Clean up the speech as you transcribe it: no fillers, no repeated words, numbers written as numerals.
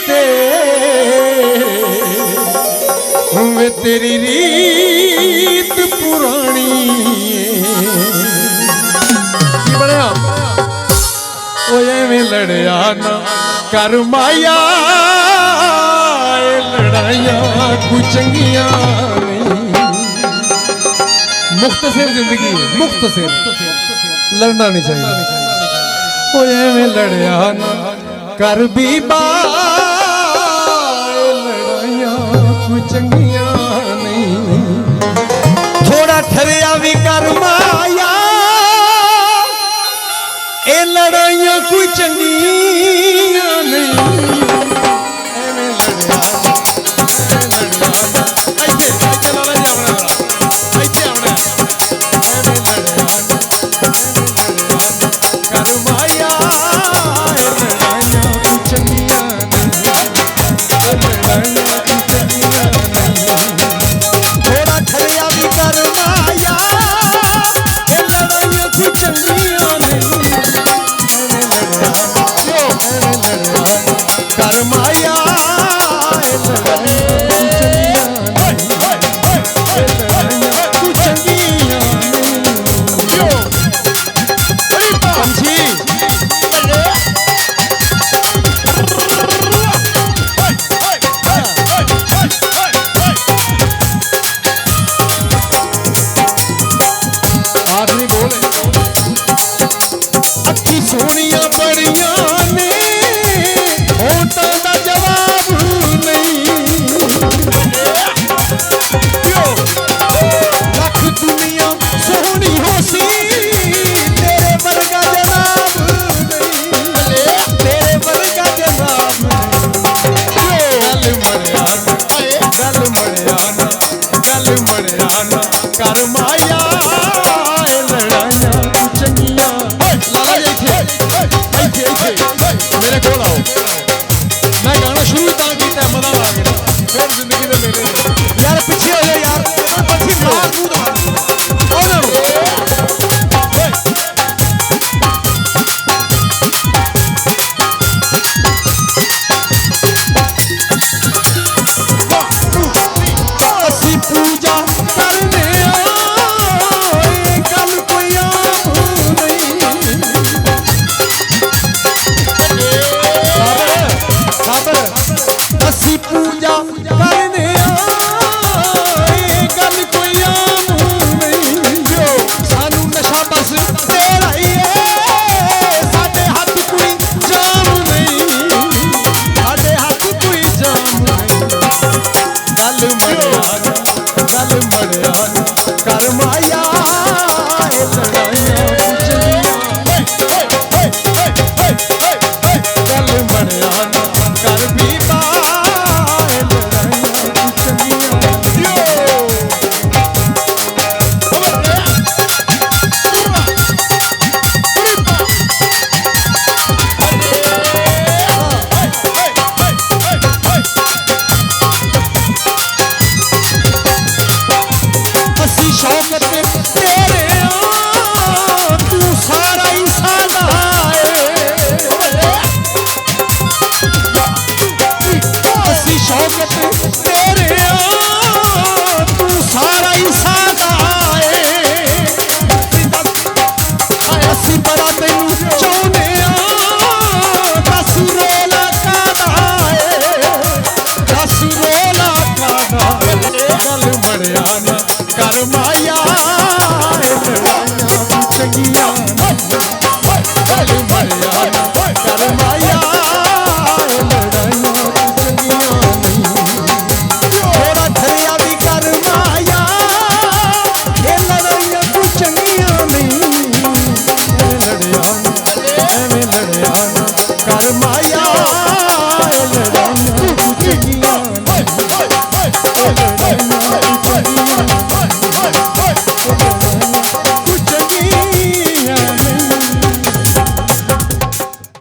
ते वे तेरी रीत पुरानी की बनया में लड़या ना कर माया लड़ाइया कोई चंगिया नहीं। मुख्तसर जिंदगी है, मुख्तसर, लड़ना नहीं चाहिए। में लड़या ना कर बीबा लड़ाइया कोई चंगिया नहीं। थोड़ा ठहरिया भी कर माया ए लड़ाइया कोई चंगिया नहीं। सोनिया बड़िया ने होटा दा जवाब नहीं। लख दुनिया सोनी होसी तेरे वर्गा जवाब नहीं। तेरे वर्गा जवाब नहीं। गल मरियाना गल मरियाना कर माया लड़ाइया चंगिया। मेरे को आओ, मैं गाना शुरू किया मजा आ गया फिर जिंदगी में मेरे यार पीछे हो जाए यार पूजा करने कल कोई पूजा करने गल कोई आम नहीं। सानू नशा बस तेरा ही है साडे हाथ कोई जाम नहीं। साडे हाथ कोई जाम नहीं। गल मरियाना कर माया लड़ाइया गल मरियाना कर बीबा शौकत तेरे तू सारा ही सादा है। शौकत तेरे तू सारा ही सादा है। असी बड़ा तेनू चाहने दस रोला कादा है। दस रोला कादा गल मरियाना